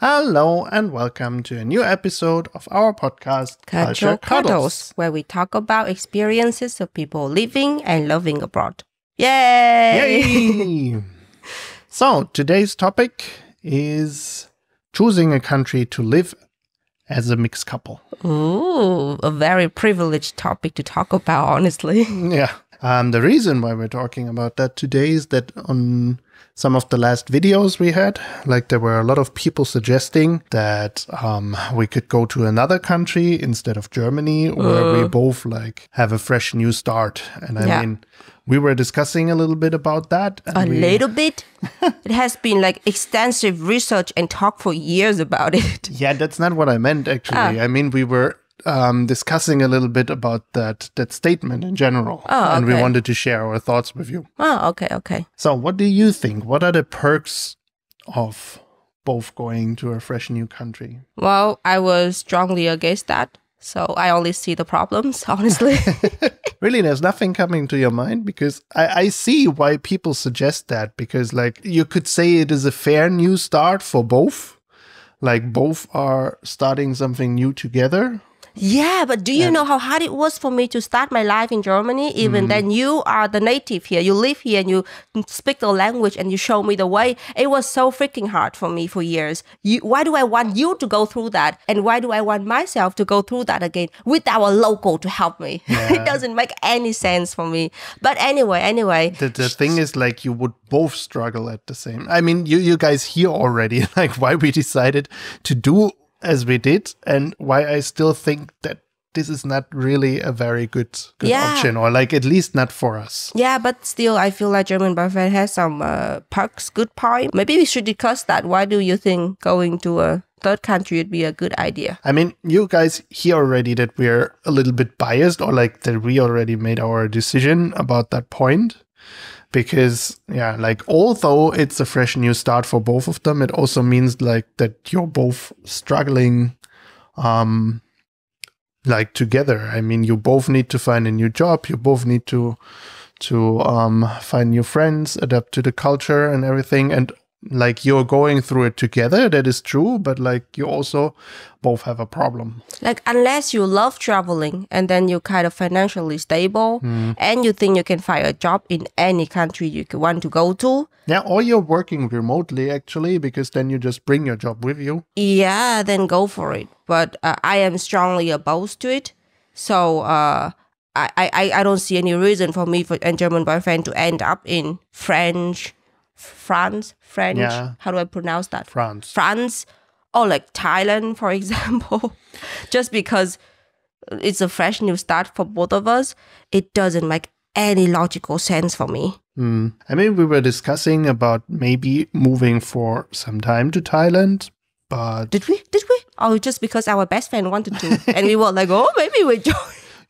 Hello and welcome to a new episode of our podcast, Culture Cuddles, where we talk about experiences of people living and loving abroad. Yay! Yay! So, today's topic is choosing a country to live as a mixed couple. Ooh, a very privileged topic to talk about, honestly. Yeah. The reason why we're talking about that today is that on some of the last videos we had, there were a lot of people suggesting that we could go to another country instead of Germany, where we both have a fresh new start. And I mean, we were discussing a little bit about that. And little bit? It has been extensive research and talk for years about it. Yeah, that's not what I meant, actually. I mean, we were discussing a little bit about that statement in general. And we wanted to share our thoughts with you. Oh, okay. So what do you think? What are the perks of both going to a fresh new country? Well, I was strongly against that. So I only see the problems, honestly. Really, there's nothing coming to your mind? Because I see why people suggest that. Because you could say it is a fair new start for both. Both are starting something new together. Yeah, but do you know how hard it was for me to start my life in Germany? Even then, you are the native here. You live here and you speak the language and you show me the way. It was so freaking hard for me for years. Why do I want you to go through that? And why do I want myself to go through that again without a local to help me? Yeah. It doesn't make any sense for me. But anyway. The thing is, you would both struggle at the same. I mean, you guys hear already, why we decided to do as we did, and why I still think that this is not really a very good option, or at least not for us. Yeah, but still, I feel like German boyfriend has some perks, good point. Maybe we should discuss that. Why do you think going to a third country would be a good idea? I mean, you guys hear already that we're a little bit biased, or that we already made our decision about that point. Because, although it's a fresh new start for both of them, it also means that you're both struggling together. I mean, you both need to find a new job. You both need to find new friends, adapt to the culture and everything. And you're going through it together, that is true, but you also both have a problem. Unless you love traveling and then you're kind of financially stable and you think you can find a job in any country you want to go to. Yeah, or you're working remotely actually, because then you just bring your job with you. Yeah, then go for it. But I am strongly opposed to it. So I don't see any reason for me and German boyfriend to end up in French, how do I pronounce that? France, or Thailand, for example. Just because it's a fresh new start for both of us, it doesn't make any logical sense for me. I mean, we were discussing about maybe moving for some time to Thailand, but... Did we? Oh, just because our best friend wanted to. And we were maybe we join.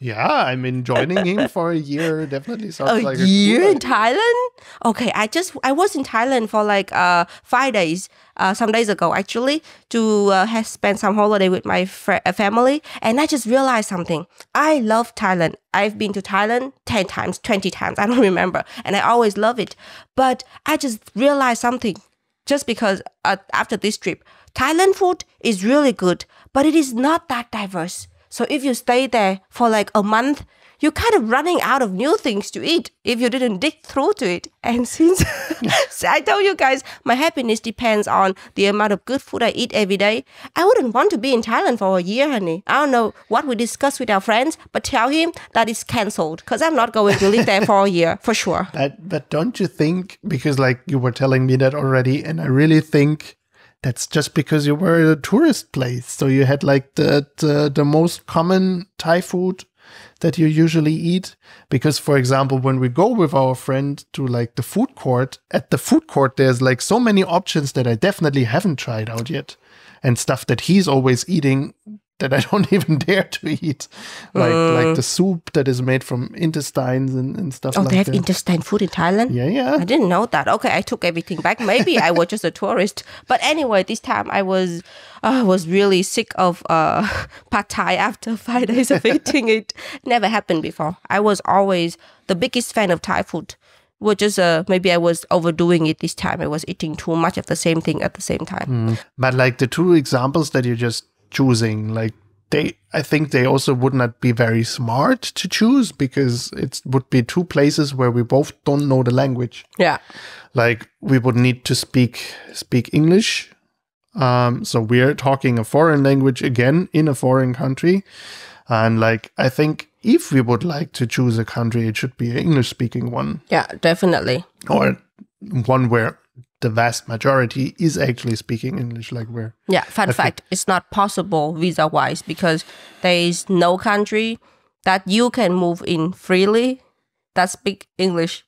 Yeah, I mean, joining him for a year definitely sounds like a year in Thailand? Okay, I was in Thailand for 5 days, some days ago actually, to have spent some holiday with my family, and I just realized something. I love Thailand. I've been to Thailand 10 times, 20 times, I don't remember, and I always love it. But I just realized something, just because after this trip, Thailand food is really good, but it is not that diverse. So if you stay there for a month, you're kind of running out of new things to eat if you didn't dig through to it. And since I told you guys, my happiness depends on the amount of good food I eat every day, I wouldn't want to be in Thailand for a year, honey. I don't know what we discussed with our friends, but tell him that it's cancelled because I'm not going to live there for a year, for sure. But don't you think, because you were telling me that already, and I really think... That's just because you were a tourist place. So you had the most common Thai food that you usually eat. Because, for example, when we go with our friend to the food court, at the food court, there's so many options that I definitely haven't tried out yet. And stuff that he's always eating that I don't even dare to eat. Like the soup that is made from intestines and stuff like that. Oh, they have intestine food in Thailand? Yeah. I didn't know that. Okay, I took everything back. Maybe I was just a tourist. But anyway, this time I was really sick of pad thai after 5 days of eating it. Never happened before. I was always the biggest fan of Thai food. was just maybe I was overdoing it this time. I was eating too much of the same thing at the same time. But like the two examples that you're just choosing, like I think they also would not be very smart to choose because it would be two places where we both don't know the language. Yeah. Like we would need to speak English. So we're talking a foreign language again in a foreign country. And like, I think if we would like to choose a country, it should be an English speaking one. Yeah, definitely. Or one where the vast majority is actually speaking English, like where. Yeah, fun fact, it's not possible visa-wise because there is no country that you can move in freely that speak English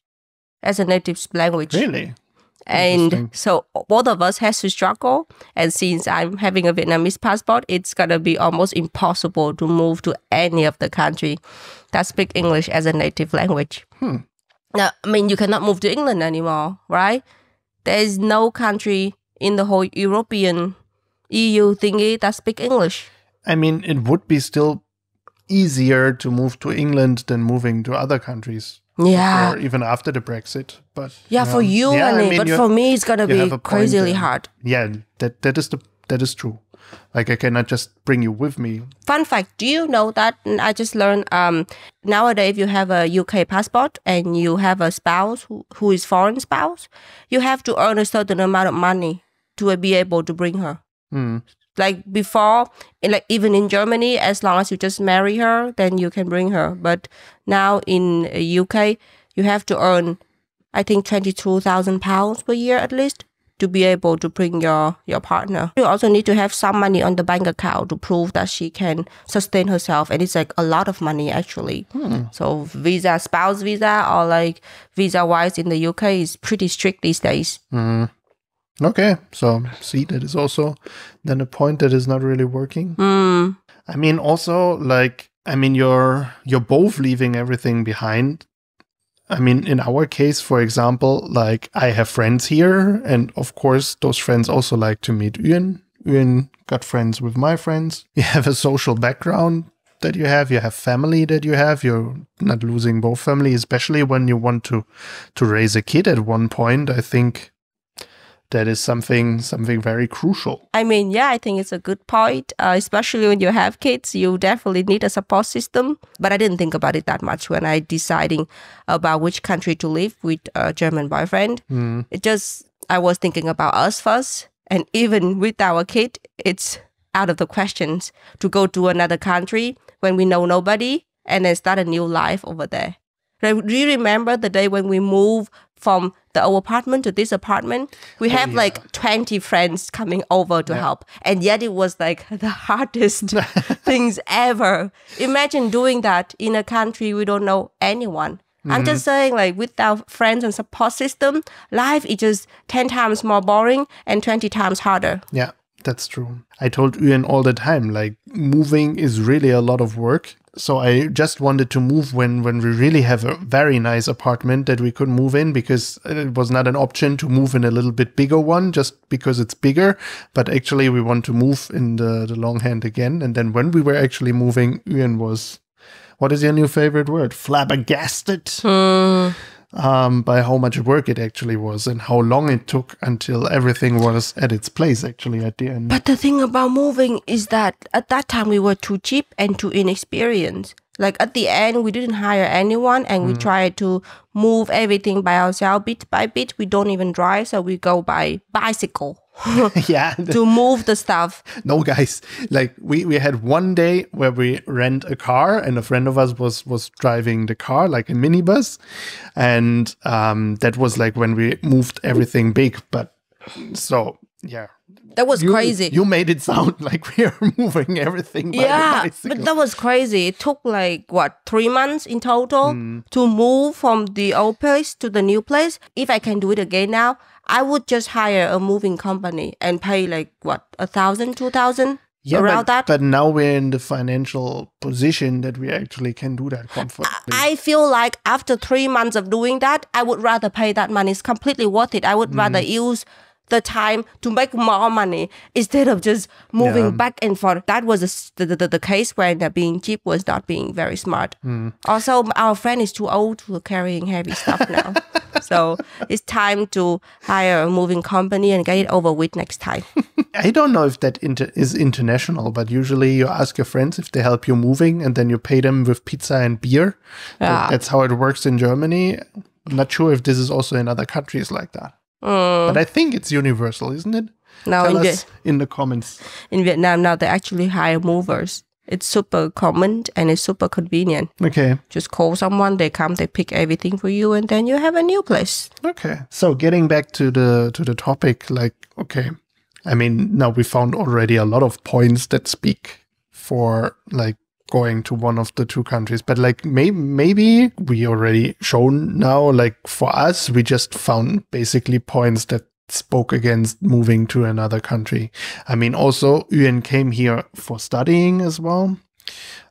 as a native language. Really? And so both of us has to struggle. And since I'm having a Vietnamese passport, it's going to be almost impossible to move to any of the country that speak English as a native language. Now, I mean, you cannot move to England anymore, right? There is no country in the whole European EU thingy that speak English. I mean, it would be still easier to move to England than moving to other countries. Yeah. Or even after the Brexit. But for you, but for me, it's going to be crazily hard. Yeah, that is true. Like, I cannot just bring you with me. Fun fact, do you know that I just learned nowadays if you have a UK passport and you have a spouse who is foreign spouse, you have to earn a certain amount of money to be able to bring her. Like before, even in Germany, as long as you just marry her, then you can bring her. But now in UK, you have to earn, I think, £22,000 per year at least to be able to bring your partner. You also need to have some money on the bank account to prove that she can sustain herself. And it's like a lot of money actually. So spouse visa or like visa-wise in the UK is pretty strict these days. Okay, so see, that is also then a point that is not really working. I mean, also, like, you're both leaving everything behind. I mean, in our case, for example, like, I have friends here, and of course, those friends also like to meet Uyen. Uyen got friends with my friends. You have a social background that you have family that you have. You're not losing both family, especially when you want to raise a kid at one point. I think that is something very crucial. I mean, yeah, I think it's a good point. Especially when you have kids, you definitely need a support system. But I didn't think about it that much when I deciding about which country to live with a German boyfriend. I was thinking about us first. And even with our kid, it's out of the questions to go to another country when we know nobody and then start a new life over there. Do you remember the day when we moved from the old apartment to this apartment? We have like 20 friends coming over to help. And yet it was like the hardest things ever. Imagine doing that in a country we don't know anyone. I'm just saying, like, without friends and support system, life is just 10 times more boring and 20 times harder. Yeah, that's true. I told Uyen all the time, like, moving is really a lot of work. So I just wanted to move when we really have a very nice apartment that we could move in, because it was not an option to move in a little bit bigger one just because it's bigger. But actually we want to move in the long hand again. And then when we were actually moving, Uyen was, what is your new favorite word? Flabbergasted by how much work it actually was and how long it took until everything was at its place actually at the end. But the thing about moving is that at that time we were too cheap and too inexperienced. Like at the end, we didn't hire anyone and we tried to move everything by ourselves bit by bit. We don't even drive, so we go by bicycle. To move the stuff. No, guys, like we had one day where we rent a car and a friend of us was driving the car, like a minibus, and that was like when we moved everything big. But so yeah, that was crazy. You made it sound like we are moving everything by the bicycle. But that was crazy. It took like 3 months in total to move from the old place to the new place. If I can do it again now, I would just hire a moving company and pay like 1,000, 2,000 around that. But now we're in the financial position that we actually can do that comfortably. I feel like after 3 months of doing that, I would rather pay that money. It's completely worth it. I would rather use the time to make more money instead of just moving back and forth. That was the case when being cheap was not being very smart. Also, our friend is too old to carrying heavy stuff now. So it's time to hire a moving company and get it over with next time. I don't know if that is international, but usually you ask your friends if they help you moving and then you pay them with pizza and beer. Yeah. That's how it works in Germany. I'm not sure if this is also in other countries like that. But I think it's universal, isn't it? Now Tell us in the comments. In Vietnam, now they actually hire movers. It's super common and it's super convenient. Okay. Just call someone, they come, they pick everything for you, and then you have a new place. Okay. So getting back to the topic, like, okay, I mean, now we found already a lot of points that speak for like going to one of the two countries, but like maybe we already shown now, like for us, we just found basically points that spoke against moving to another country. I mean, also Uyen came here for studying as well.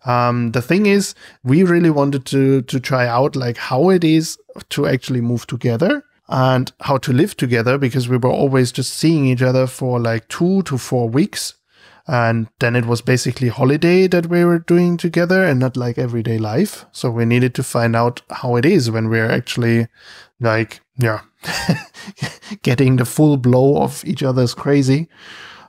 The thing is, we really wanted to try out like how it is to actually move together and how to live together, because we were always just seeing each other for like 2 to 4 weeks. And then it was basically holiday that we were doing together and not like everyday life. So we needed to find out how it is when we're actually like, yeah, getting the full blow of each other's crazy.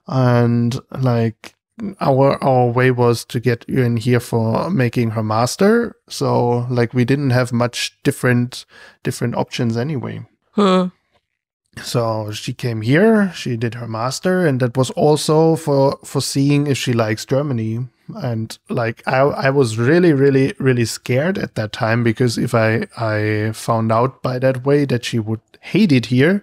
And like our way was to get Uyen here for making her master. So like we didn't have much different options anyway. So she came here, she did her master, and that was also for seeing if she likes Germany. And like I was really scared at that time, because if I found out by that way that she would hate it here,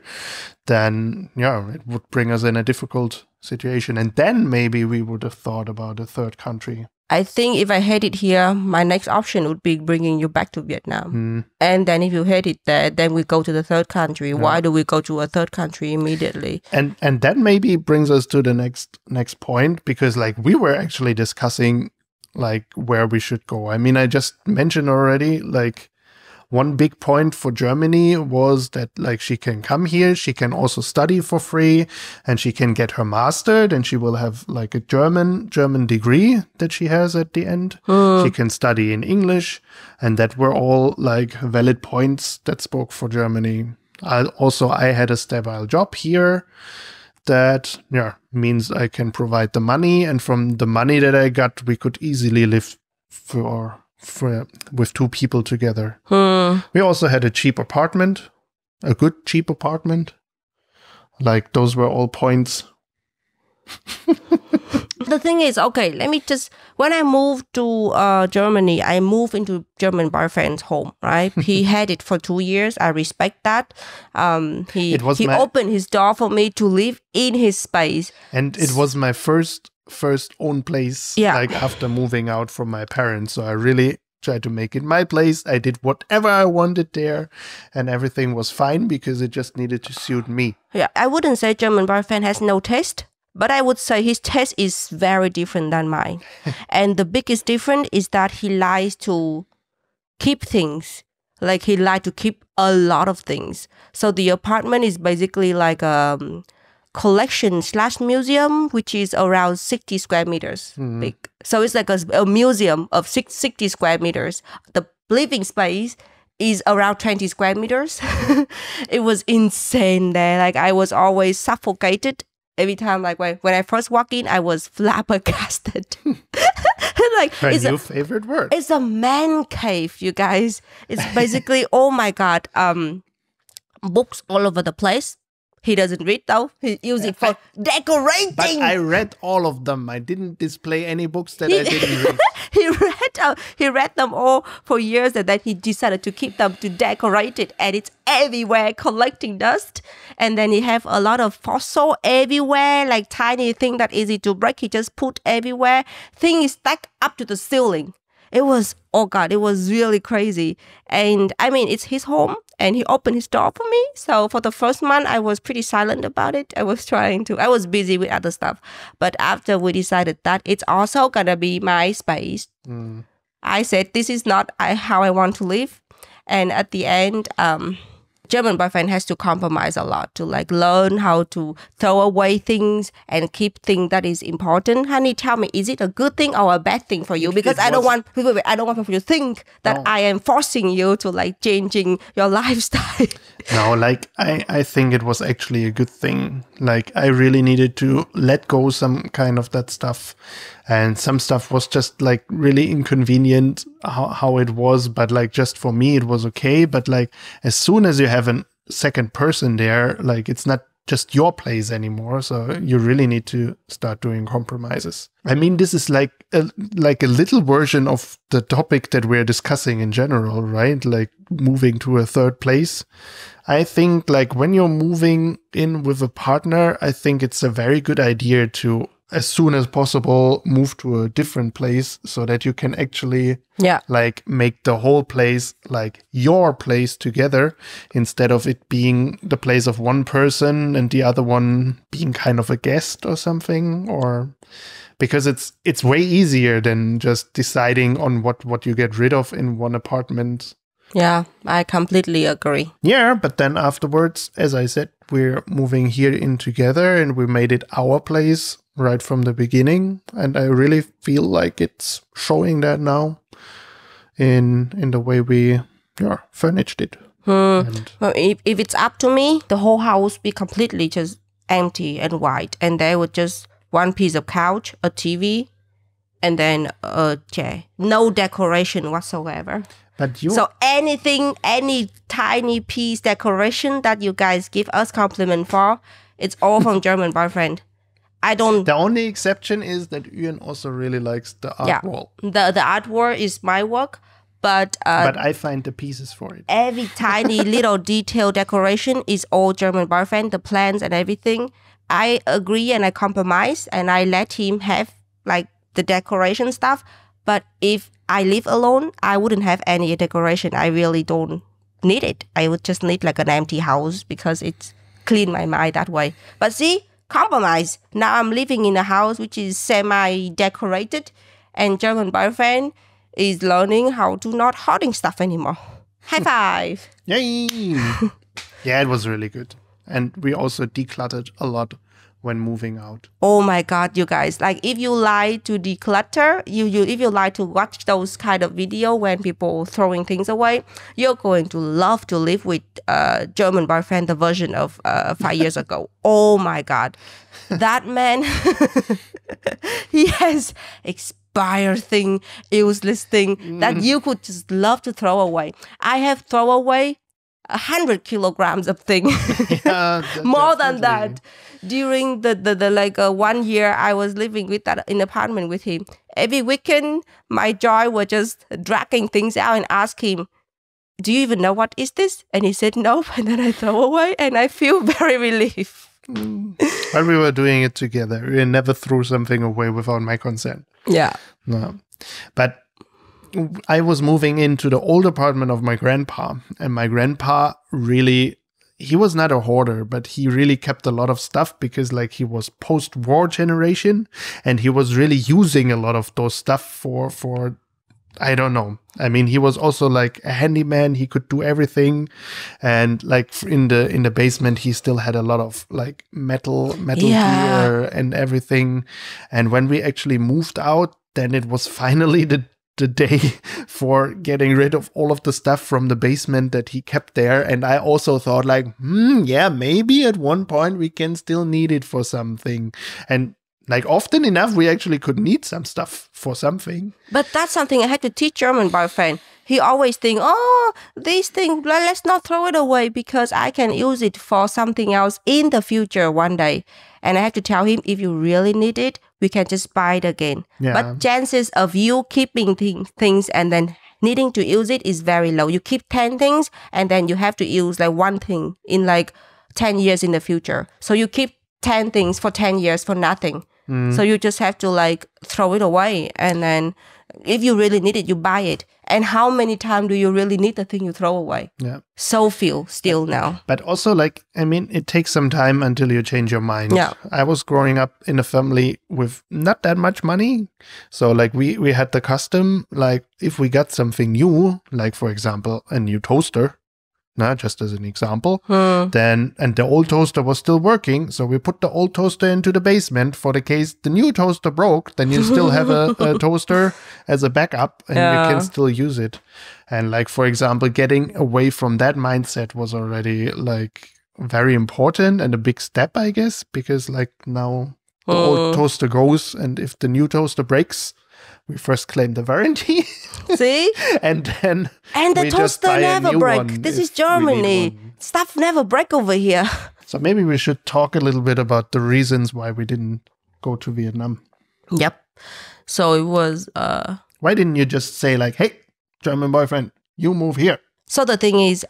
then yeah, it would bring us in a difficult situation. And then maybe we would have thought about a third country. I think if I hate it here, my next option would be bringing you back to Vietnam. And then if you hate it there, then we go to the third country. Yeah. Why do we go to a third country immediately? And that maybe brings us to the next point, because like we were actually discussing like where we should go. I mean, I just mentioned already, like one big point for Germany was that like she can come here, she can also study for free, and she can get her master, and she will have like a German degree that she has at the end. She can study in English, and that were all like valid points that spoke for Germany. I had a stable job here that means I can provide the money, and from the money that I got, we could easily live with 2 people together. We also had a cheap apartment, a good cheap apartment. Like those were all points. The thing is, okay, let me just, when I moved to Germany, I moved into German boyfriend's home, right? He had it for 2 years. I respect that. He opened his door for me to live in his space. And it was my first own place, like after moving out from my parents. So I really tried to make it my place. I did whatever I wanted there, and everything was fine because it just needed to suit me. Yeah, I wouldn't say German boyfriend has no taste, but I would say his taste is very different than mine. And the biggest difference is that he likes to keep things. Like he likes to keep a lot of things. So the apartment is basically like a collection/museum, which is around 60 square meters big. So it's like a museum of 60 square meters. The living space is around 20 square meters. It was insane there. Like I was always suffocated every time. Like when I first walked in, I was flabbergasted. Like my new favorite word. It's a man cave, you guys. It's basically, oh my God, books all over the place. He doesn't read though. He uses it for decorating. But I read all of them. I didn't display any books that I didn't read. He read them all for years, and then he decided to keep them to decorate it. And it's everywhere, collecting dust. And then he have a lot of fossil everywhere, like tiny thing that easy to break. He just put everywhere. Thing is stacked up to the ceiling. It was, oh God, it was really crazy. And I mean, it's his home, and he opened his door for me. So for the first month, I was pretty silent about it. I was busy with other stuff. But after we decided that it's also gonna be my space, I said, this is not how I want to live. And at the end, German boyfriend has to compromise a lot to like learn how to throw away things and keep things that is important. Honey, tell me, is it a good thing or a bad thing for you? Because I don't want people to think that I am forcing you to like changing your lifestyle. No, like I think it was actually a good thing. Like I really needed to let go some kind of that stuff. And some stuff was just like really inconvenient how it was. But like just for me, it was okay. But like as soon as you have a second person there, like it's not just your place anymore. So you really need to start doing compromises. I mean, this is like a little version of the topic that we're discussing in general, right? Like moving to a third place. I think like when you're moving in with a partner, I think it's a very good idea to, as soon as possible, move to a different place so that you can actually like make the whole place like your place together, instead of it being the place of one person and the other one being kind of a guest or something. Or because it's way easier than just deciding on what you get rid of in one apartment. Yeah, I completely agree. Yeah, but then afterwards, as I said, we're moving here in together and we made it our place right from the beginning. And I really feel like it's showing that now in the way we furnished it. Well, if it's up to me, the whole house be completely just empty and white. And there would just one piece of couch, a TV, and then a chair. No decoration whatsoever. So anything, any tiny piece decoration that you guys give us compliment for, it's all from German boyfriend. The only exception is that Uyen also really likes the art wall. The art wall is my work, but I find the pieces for it. Every tiny little detail decoration is all German boyfriend, the plans and everything. I agree and I compromise and I let him have like the decoration stuff. But if I live alone, I wouldn't have any decoration. I really don't need it. I would just need like an empty house because it's clean my mind that way. But see, compromise. Now I'm living in a house which is semi-decorated, and German boyfriend is learning how to not hoarding stuff anymore. High five. Yay! Yeah, it was really good. And we also decluttered a lot when moving out. Oh my God, you guys. Like if you like to declutter, if you like to watch those kind of video when people throwing things away, you're going to love to live with German boyfriend, the version of 5 years ago. Oh my God. That man, he has expired thing, useless thing that you could just love to throw away. I have thrown away 100 kilograms of thing. More than that. During the 1 year I was living with that in apartment with him, every weekend my joy was just dragging things out and ask him, do you even know what is this? And he said no, and then I throw away and I feel very relieved. But we were doing it together. We never threw something away without my consent. Yeah. No. But I was moving into the old apartment of my grandpa, and my grandpa really, he was not a hoarder, but he really kept a lot of stuff because like he was post-war generation and he was really using a lot of those stuff for I don't know. I mean, he was also like a handyman. He could do everything. And like in the basement, he still had a lot of like metal gear and everything. And when we actually moved out, then it was finally the day for getting rid of all of the stuff from the basement that he kept there. And I also thought like, yeah, maybe at one point we can still need it for something. And like often enough, we actually could need some stuff for something. But that's something I had to teach German boyfriend. He always think, oh, this thing, let's not throw it away because I can use it for something else in the future one day. And I have to tell him, if you really need it, we can just buy it again. Yeah. But chances of you keeping things and then needing to use it is very low. You keep 10 things and then you have to use like one thing in like 10 years in the future. So you keep 10 things for 10 years for nothing. So you just have to like throw it away. And then if you really need it, you buy it. And how many times do you really need the thing you throw away? Yeah. So few still now. But also like, I mean, it takes some time until you change your mind. Yeah. I was growing up in a family with not that much money. So like we had the custom, like if we got something new, like for example, a new toaster, just as an example. Then, and the old toaster was still working, so we put the old toaster into the basement for the case the new toaster broke. Then you still have a toaster as a backup, and you can still use it. And like, for example, getting away from that mindset was already like very important and a big step, I guess, because like now the old toaster goes, and if the new toaster breaks, we first claim the warranty. See? And then the we just toaster buy a never new break. one This if is we need Germany. one. Stuff never break over here. So maybe we should talk a little bit about the reasons why we didn't go to Vietnam. Yep. So it was Why didn't you just say like, hey, German boyfriend, you move here? so the thing is,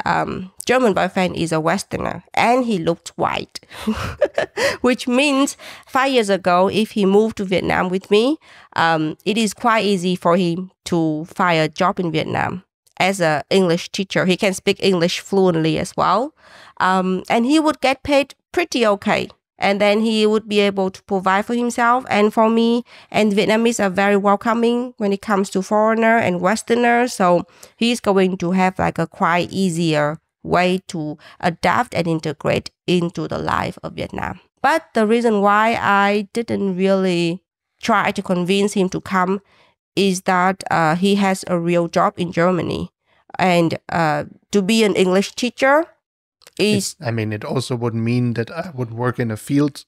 German boyfriend is a Westerner and he looked white, which means 5 years ago, if he moved to Vietnam with me, it is quite easy for him to find a job in Vietnam as an English teacher. He can speak English fluently as well, and he would get paid pretty okay. And then he would be able to provide for himself and for me. And Vietnamese are very welcoming when it comes to foreigner and Westerners. So he's going to have like a quite easier way to adapt and integrate into the life of Vietnam. But the reason why I didn't really try to convince him to come is that he has a real job in Germany. And to be an English teacher, it also would mean that I would work in a field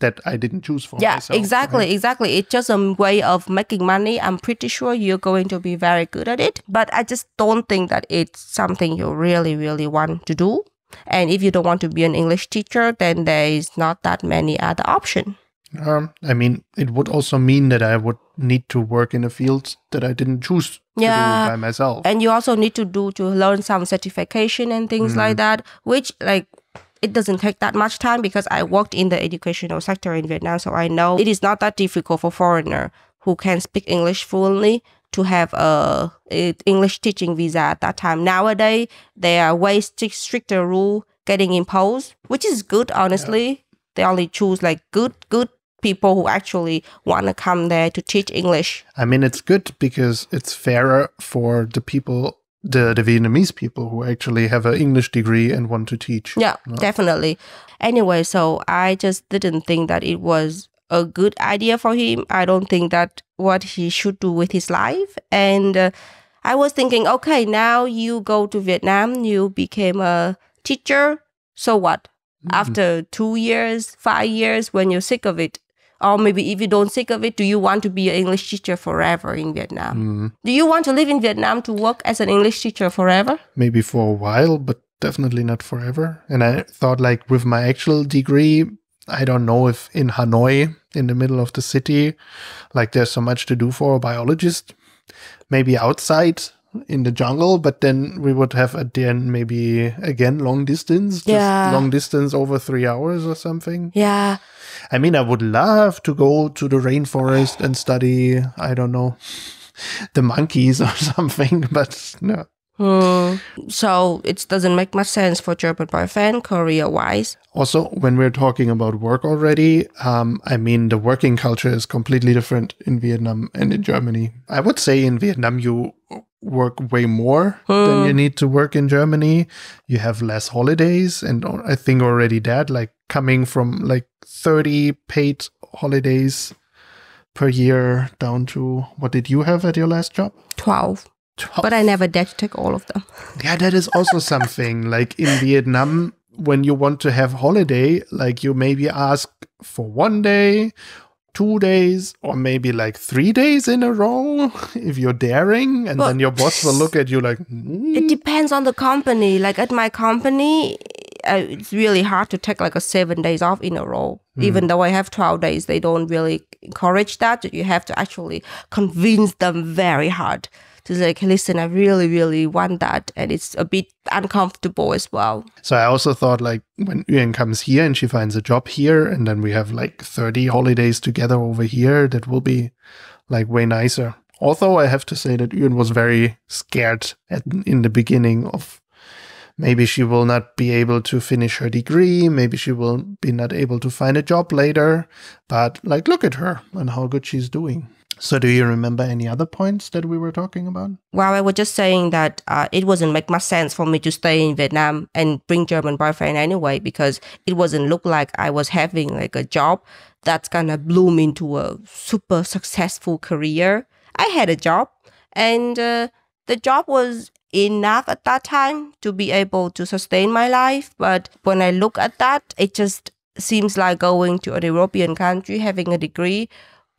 that I didn't choose for myself. Exactly. It's just a way of making money. I'm pretty sure you're going to be very good at it. But I just don't think that it's something you really, really want to do. And if you don't want to be an English teacher, then there is not that many other options. It would also mean that I would need to work in a field that I didn't choose to do by myself. And you also need to learn some certification and things like that, which like it doesn't take that much time because I worked in the educational sector in Vietnam. So I know it is not that difficult for foreigner who can speak English fluently to have a English teaching visa at that time. Nowadays, there are way stricter rule getting imposed, which is good, honestly. Yeah. They only choose like good people who actually want to come there to teach English. It's good because it's fairer for the people, the Vietnamese people who actually have an English degree and want to teach. Yeah, definitely. Anyway, so I just didn't think that it was a good idea for him. I don't think that what he should do with his life. And I was thinking, okay, now you go to Vietnam, you became a teacher. So what? After 2 years, 5 years, when you're sick of it, or maybe if you don't sick of it, do you want to be an English teacher forever in Vietnam? Do you want to live in Vietnam to work as an English teacher forever? Maybe for a while, but definitely not forever. And I thought like with my actual degree, I don't know if in Hanoi, in the middle of the city, like there's so much to do for a biologist. Maybe outside in the jungle, but then we would have at the end maybe again long distance, just long distance over 3 hours or something. Yeah. I would love to go to the rainforest and study, I don't know, the monkeys or something, but no. So it doesn't make much sense for German boyfriend, career-wise. Also, when we're talking about work already, the working culture is completely different in Vietnam and in Germany. I would say in Vietnam, you work way more than you need to work in Germany. You have less holidays. And I think already that, like coming from like 30 paid holidays per year down to, what did you have at your last job? 12. But I never dared to take all of them. Yeah, that is also something. Like in Vietnam, when you want to have holiday, like you maybe ask for 1 day, 2 days, or maybe like 3 days in a row if you're daring. And then your boss will look at you like, It depends on the company. Like at my company, it's really hard to take like 7 days off in a row. Even though I have 12 days, they don't really encourage that. You have to actually convince them very hard. To like, listen, I really, really want that. And it's a bit uncomfortable as well. So I also thought like when Uyen comes here and she finds a job here and then we have like 30 holidays together over here, that will be like way nicer. Although I have to say that Uyen was very scared in the beginning of maybe she will not be able to finish her degree. Maybe she will be not able to find a job later. But like, look at her and how good she's doing. So do you remember any other points that we were talking about? Well, I was just saying that it wasn't make much sense for me to stay in Vietnam and bring German boyfriend anyway, because it wasn't look like I was having like a job that's gonna bloom into a super successful career. I had a job, and the job was enough at that time to be able to sustain my life. But when I look at that, it just seems like going to an European country, having a degree,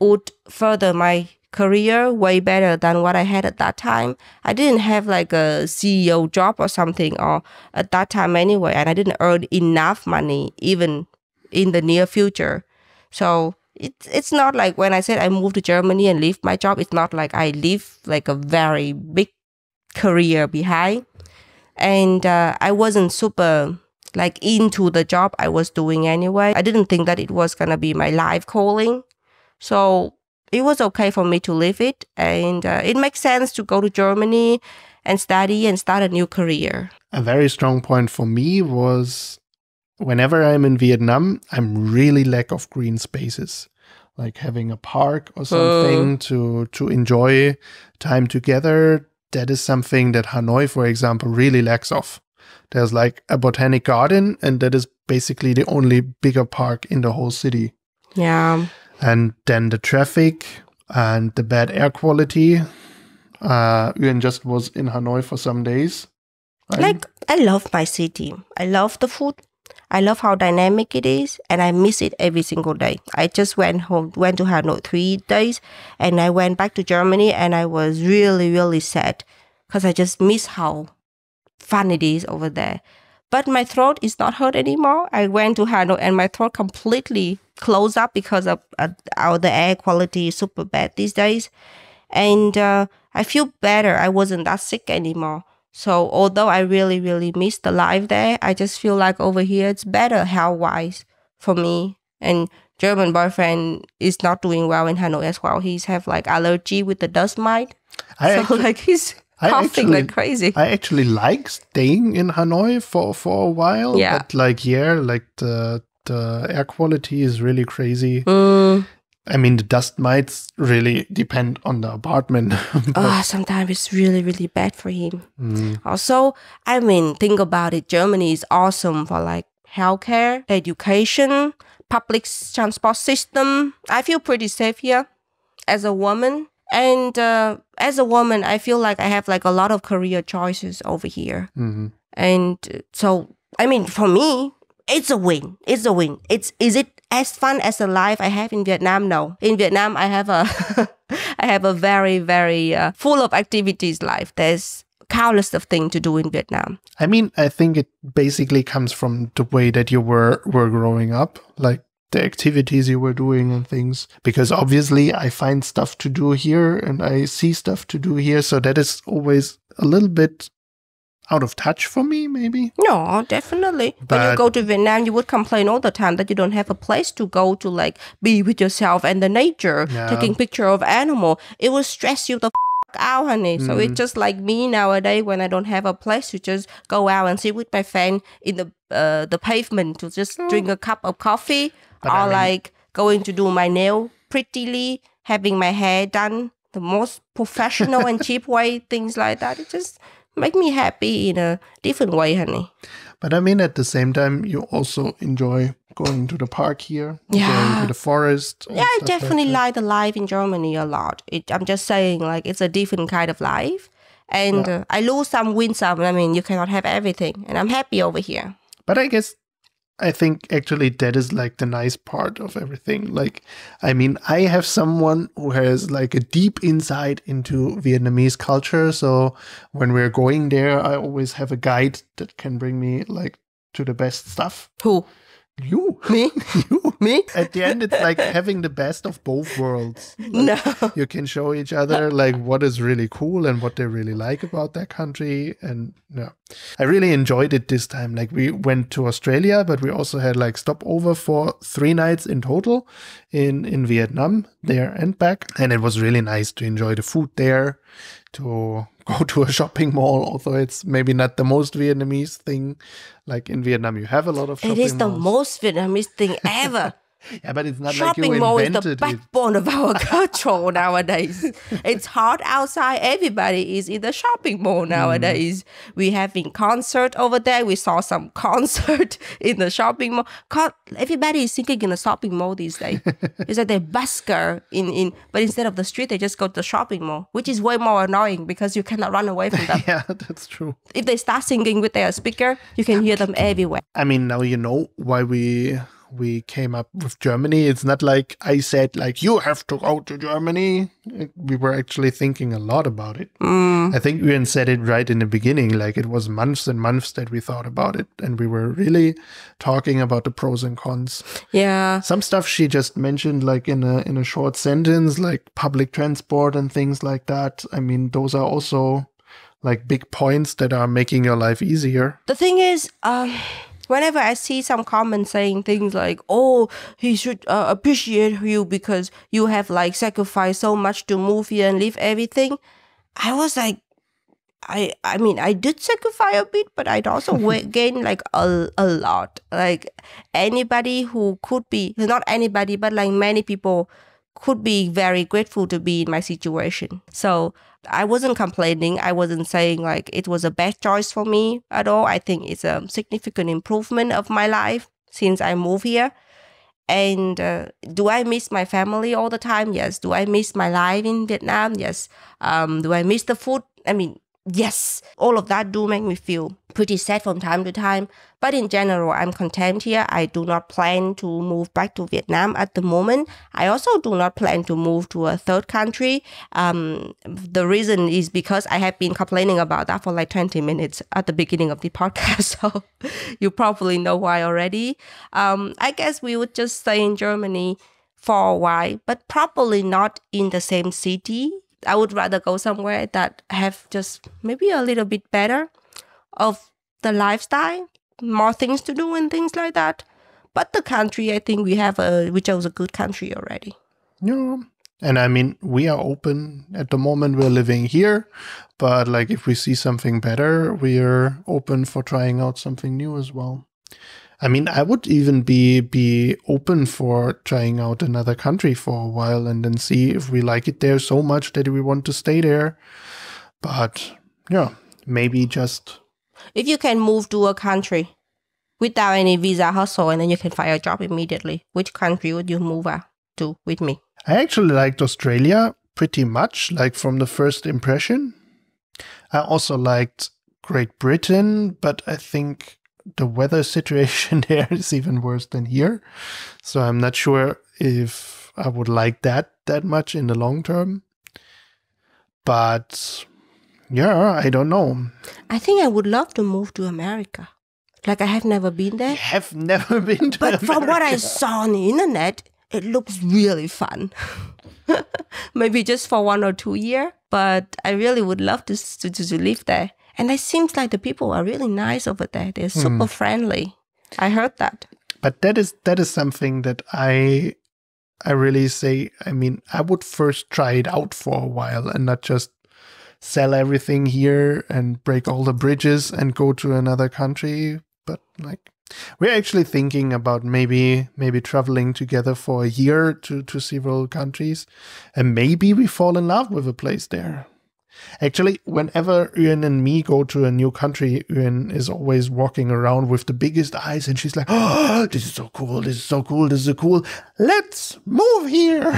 would further my career way better than what I had at that time. I didn't have like a CEO job or something, or at that time anyway, and I didn't earn enough money even in the near future. So it's not like when I said I moved to Germany and leave my job, it's not like I leave like a very big career behind. And I wasn't super like into the job I was doing anyway. I didn't think that it was gonna be my life calling. So it was okay for me to leave it. And it makes sense to go to Germany and study and start a new career. A very strong point for me was whenever I'm in Vietnam, I'm really lack of green spaces. Like having a park or something to enjoy time together. That is something that Hanoi, for example, really lacks of. There's like a botanic garden, and that is basically the only bigger park in the whole city. Yeah. And then the traffic and the bad air quality. Uyen just was in Hanoi for some days. Like, I love my city. I love the food. I love how dynamic it is, and I miss it every single day. I just went to Hanoi 3 days, and I went back to Germany, and I was really, really sad because I just miss how fun it is over there. But my throat is not hurt anymore. I went to Hanoi, and my throat completely closed up because of the air quality is super bad these days. And I feel better. I wasn't that sick anymore. So although I really, really miss the life there, I just feel like over here it's better health-wise for me. And German boyfriend is not doing well in Hanoi as well. He's have like allergy with the dust mite. He's coughing like crazy. I actually like staying in Hanoi for a while. Yeah. But the air quality is really crazy. I mean, the dust mites really depend on the apartment. Sometimes it's really, really bad for him. Also, I mean, think about it. Germany is awesome for like healthcare, education, public transport system. I feel pretty safe here as a woman. And as a woman, I feel like I have like a lot of career choices over here. And so, I mean, for me, it's a win. It's a win. Is it as fun as the life I have in Vietnam? No. In Vietnam, I have a very, very full of activities life. There's countless of things to do in Vietnam. I mean, I think it basically comes from the way that you were growing up, like the activities you were doing and things. Because obviously I find stuff to do here and I see stuff to do here. So that is always a little bit out of touch for me, maybe? No, definitely. When you go to Vietnam, you would complain all the time that you don't have a place to go to like be with yourself and the nature, taking picture of animal. It will stress you the out, honey. So it's just like me nowadays when I don't have a place to just go out and sit with my friend in the pavement to just drink a cup of coffee, like going to do my nail prettily, having my hair done the most professional and cheap way, things like that. It just make me happy in a different way, honey. But I mean, at the same time, you also enjoy going to the park here, going to the forest. Yeah, I definitely like the life in Germany a lot. I'm just saying, like, it's a different kind of life. And I lose some, win some. I mean, you cannot have everything. And I'm happy over here. But I think actually that is like the nice part of everything. Like, I mean, I have someone who has like a deep insight into Vietnamese culture. So when we're going there, I always have a guide that can bring me like to the best stuff. Who? You. Me? You. Me? At the end, it's like having the best of both worlds. Like, no. You can show each other like what is really cool and what they really like about their country. And I really enjoyed it this time. Like we went to Australia, but we also had like stopover for 3 nights in total in Vietnam, there and back. And it was really nice to enjoy the food there, to go to a shopping mall, although it's maybe not the most Vietnamese thing. Like in Vietnam, you have a lot of shopping malls. It is the most Vietnamese thing ever. Yeah, but it's not like you Shopping mall is the invented it. backbone of our culture nowadays. It's hot outside. Everybody is in the shopping mall nowadays. We having concert over there. We saw some concert in the shopping mall. Everybody is thinking in the shopping mall these days. It's like they busker but instead of the street, they just go to the shopping mall, which is way more annoying because you cannot run away from them. Yeah, that's true. If they start singing with their speaker, you can hear them everywhere. I mean, now you know why we came up with Germany. It's not like I said, like, you have to go to Germany. We were actually thinking a lot about it. I think Uyen said it right in the beginning. Like, it was months and months that we thought about it. And we were really talking about the pros and cons. Yeah. Some stuff she just mentioned, like in a short sentence, like public transport and things like that. I mean, those are also like big points that are making your life easier. The thing is, whenever I see some comments saying things like, oh, he should appreciate you because you have like sacrificed so much to move here and leave everything, I was like, I mean, I did sacrifice a bit, but I'd also gain like a lot. Like anybody who could be, not anybody, but like many people could be very grateful to be in my situation. So I wasn't complaining. I wasn't saying like it was a bad choice for me at all. I think it's a significant improvement of my life since I moved here. And do I miss my family all the time? Yes. Do I miss my life in Vietnam? Yes. Do I miss the food? I mean, yes. All of that do make me feel pretty sad from time to time. But in general, I'm content here. I do not plan to move back to Vietnam at the moment. I also do not plan to move to a third country. The reason is because I have been complaining about that for like 20 minutes at the beginning of the podcast. So you probably know why already. I guess we would just stay in Germany for a while, but probably not in the same city. I would rather go somewhere that have just maybe a little bit better of the lifestyle, more things to do and things like that. But the country, I think we chose a good country already. Yeah. And I mean, we are open at the moment. We're living here, but like if we see something better, we are open for trying out something new as well. I mean, I would even be open for trying out another country for a while and then see if we like it there so much that we want to stay there. But yeah, maybe just... If you can move to a country without any visa hustle and then you can find a job immediately, which country would you move to with me? I actually liked Australia pretty much, like from the first impression. I also liked Great Britain, but I think the weather situation there is even worse than here. So I'm not sure if I would like that much in the long term. But yeah, I don't know. I think I would love to move to America. Like I have never been there. I have never been to But America. from what I saw on the internet, it looks really fun. Maybe just for 1 or 2 years. But I really would love to live there. And it seems like the people are really nice over there. They're super friendly. I heard that. But that is something that I really say, I mean, I would first try it out for a while and not just sell everything here and break all the bridges and go to another country. But like, we're actually thinking about maybe traveling together for a year to several countries. And maybe we fall in love with a place there. Actually, whenever Uyen and me go to a new country, Uyen is always walking around with the biggest eyes and she's like, oh, this is so cool, this is so cool, this is so cool. Let's move here.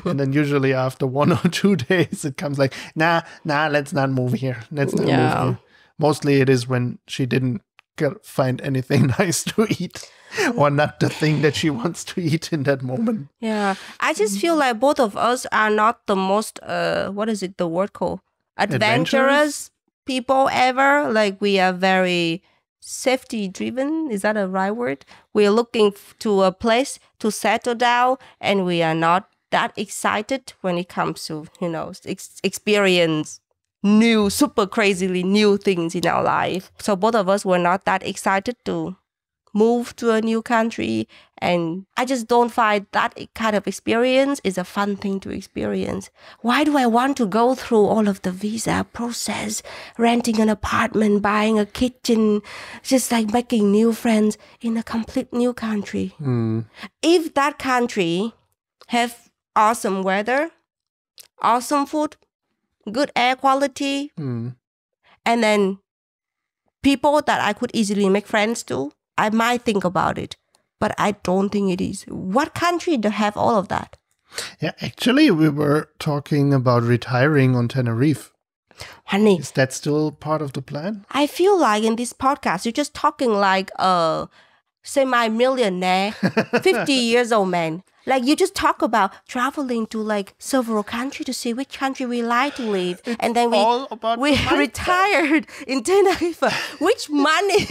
And then usually after 1 or 2 days, it comes like, nah, let's not move here. Let's not move here. Mostly it is when she didn't find anything nice to eat or not the thing that she wants to eat in that moment. Yeah. I just feel like both of us are not the most, what is it, the word called? Adventurous people ever. Like we are very safety driven. Is that a right word? We are looking to a place to settle down and we are not that excited when it comes to, experience super crazily new things in our life. So both of us were not that excited to move to a new country. And I just don't find that kind of experience is a fun thing to experience. Why do I want to go through all of the visa process, renting an apartment, buying a kitchen, just like making new friends in a complete new country? If that country have awesome weather, awesome food, good air quality, and then people that I could easily make friends to, I might think about it. But I don't think it is. What country do have all of that? Yeah, actually, we were talking about retiring on Tenerife. Honey, Is that still part of the plan? I feel like in this podcast, you're just talking like a semi-millionaire, 50 years old man. Like you just talk about traveling to like several countries to see which country we like to live. And then we retired in Tenerife. Which money?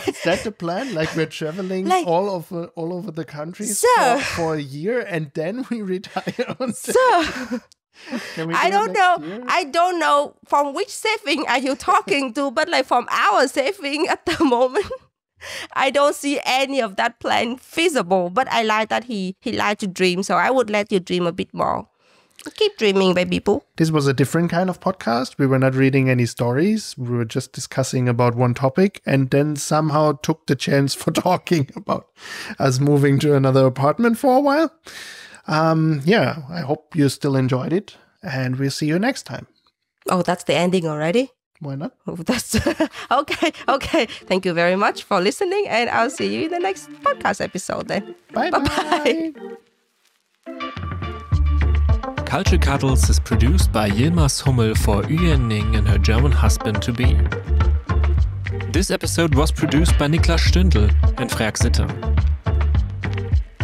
Is that the plan? Like we're traveling like, all over the countries for a year and then we retire on Tenerife? I don't know. Year? I don't know from which saving are you talking to, but like from our saving at the moment, I don't see any of that plan feasible. But I like that he liked to dream, so I would let you dream a bit more. Keep dreaming, baby boo. This was a different kind of podcast. We were not reading any stories. We were just discussing about one topic and then somehow took the chance for talking about us moving to another apartment for a while. Yeah, I hope you still enjoyed it and we'll see you next time. Oh, that's the ending already? Why not? Oh, that's okay. Thank you very much for listening and I'll see you in the next podcast episode then. Bye-bye. Culture Cuddles is produced by Yilmaz Hummel for Uyen, Ninh and her German husband-to-be. This episode was produced by Niklas Stündel and Freak Sitter.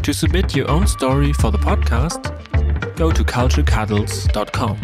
To submit your own story for the podcast, go to culturecuddles.com.